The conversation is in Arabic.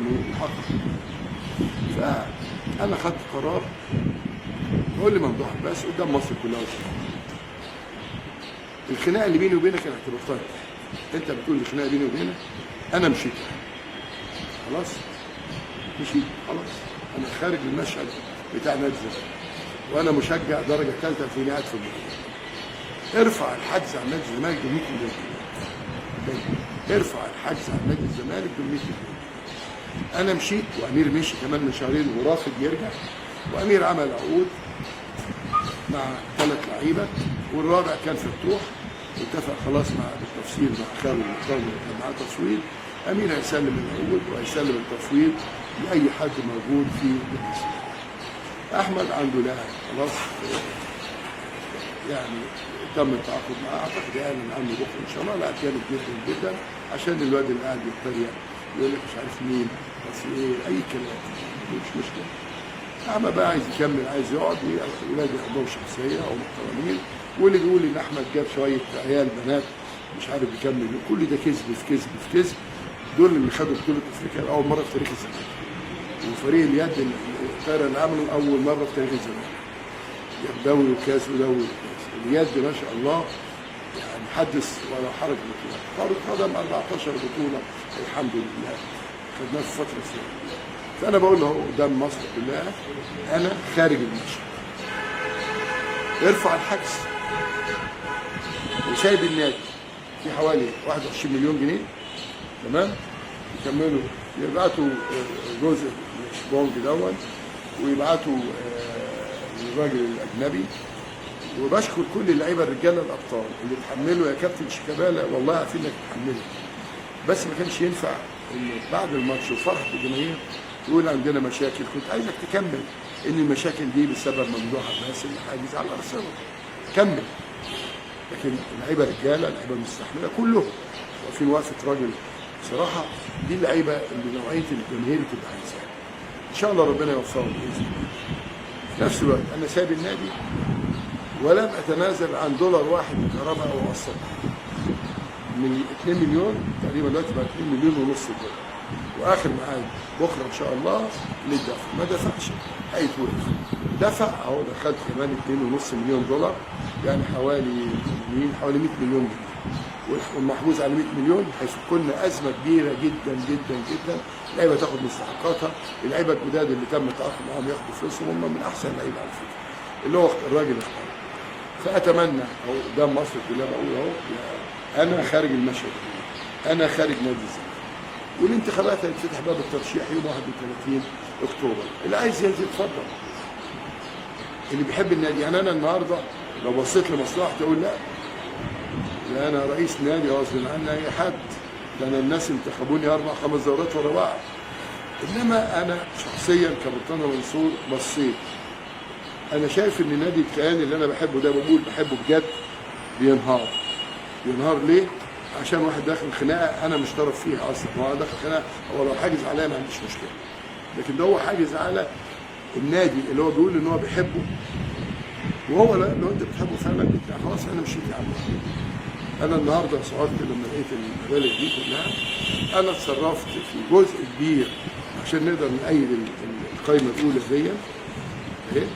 انه يحقق. فانا خدت قرار، بقول لممدوح عباس قدام مصر كلها الخناقه اللي بيني وبينك انا اعتبرتها انت بتقول الخناقه بيني وبينك، انا مشيت خلاص، مشيت خلاص، انا خارج من المشهد بتاع نادي الزمالك وانا مشجع درجه ثالثه في قاعد في المدينه. ارفع الحجز عن نادي الزمالك ب 100 مليون جنيه. ارفع الحجز عن نادي الزمالك ب 100 مليون. انا مشيت وامير مشي كمان من شهرين ورافض يرجع، وامير عمل عقود مع 3 لعيبه والرابع كان في الطوح، واتفق خلاص مع بالتفصيل مع خالد المختار اللي كان معاه تصوير. امير هيسلم العقود وهيسلم التصوير لاي حد موجود في مجلس. احمد عنده لاعب خلاص يعني تم التعاقد معاه، اعتقد اعلن عنه بكره ان شاء الله، لاعب جامد جدا جدا، عشان الواد اللي قاعد يتريق يقول لك مش عارف مين بس ايه اي كلام مش مشكله. احمد بقى عايز يكمل، عايز يقعد، ولادي عندهم شخصيه او محترمين، واللي بيقول ان احمد جاب شويه عيال بنات مش عارف يكمل، كل ده كذب في كذب في كذب. دول اللي خدوا بطوله افريقيا لاول مره في تاريخ الزمالك، وفريق اليد الطايره اللي عمله اول مره في تاريخ الزمالك، دوري وكاس ودوري وكاس. اليد ما شاء الله يعني حدث ولا حرج بطولات. كرة قدم 14 بطوله الحمد لله خدناها في فتره سنه. فانا بقول له قدام مصر كلها انا خارج المشهد، ارفع الحجز وسايب النادي في حوالي 21 مليون جنيه تمام، يكملوا يبعتوا جزء من البونج دون ويبعتوا للراجل الاجنبي. وبشكر كل اللعيبه الرجاله الابطال اللي اتحملوا يا كابتن شيكابالا، والله عارفين انك تتحملوا، بس ما كانش ينفع ان بعد الماتش وفرحه الجماهير تقول عندنا مشاكل. كنت عايزك تكمل ان المشاكل دي بسبب ممدوح عباس اللي حاجز على الارصده، كمل. لكن اللعيبه رجاله، اللعيبه المستحمله كلهم واقفين وقفه راجل بصراحه. دي اللعيبه اللي نوعيه الجماهير بتبقى عايزاها. ان شاء الله ربنا يوفقهم باذن الله. في نفس الوقت انا سايب النادي ولم اتنازل عن دولار واحد من كهرباء او قسط من 2 مليون تقريبا، دلوقتي بقى 2 مليون ونص دولار، واخر معاد بكره ان شاء الله للدفع. ما دفعش هيتوقف، دفع اهو، دخلت كمان 2.5 مليون دولار، يعني حوالي 100 مليون جنيه، والمحجوز على 100 مليون هيفك لنا ازمه كبيره جدا جدا جدا. اللعيبه تاخد مستحقاتها، اللعيبه الجداد اللي تم التعاقد معاهم ياخدوا فلوسهم، هم من احسن اللعيبه على فكره اللي هو الراجل اختار. فاتمنى اهو قدام مصر كلها بقول اهو انا خارج المشهد، انا خارج نادي الزمالك. والانتخابات هتفتح باب الترشيح يوم 31 اكتوبر، اللي عايز ينزل اتفضل، اللي بيحب النادي. يعني انا النهارده لو بصيت لمصلحتي اقول لا انا رئيس نادي غصب عني اي حد، ده انا الناس انتخبوني 4 5 دورات ورا بعض. انما انا شخصيا كمرتضى منصور بصيت، انا شايف ان نادي الكيان اللي انا بحبه ده، بقول بحبه بجد، بينهار. بينهار ليه؟ عشان واحد داخل خناقه انا مش طرف فيها اصلا، هو داخل خناقه، هو لو حاجز عليا ما عنديش مشكله، لكن ده هو حاجز على النادي اللي هو بيقول ان هو بيحبه. وهو لو انت بتحبه فعلا خلاص انا مشيت يا عم. انا النهارده صعدت لما لقيت المبالغ دي كلها، انا اتصرفت في جزء كبير عشان نقدر نأيد القايمه الاولى دي اهي.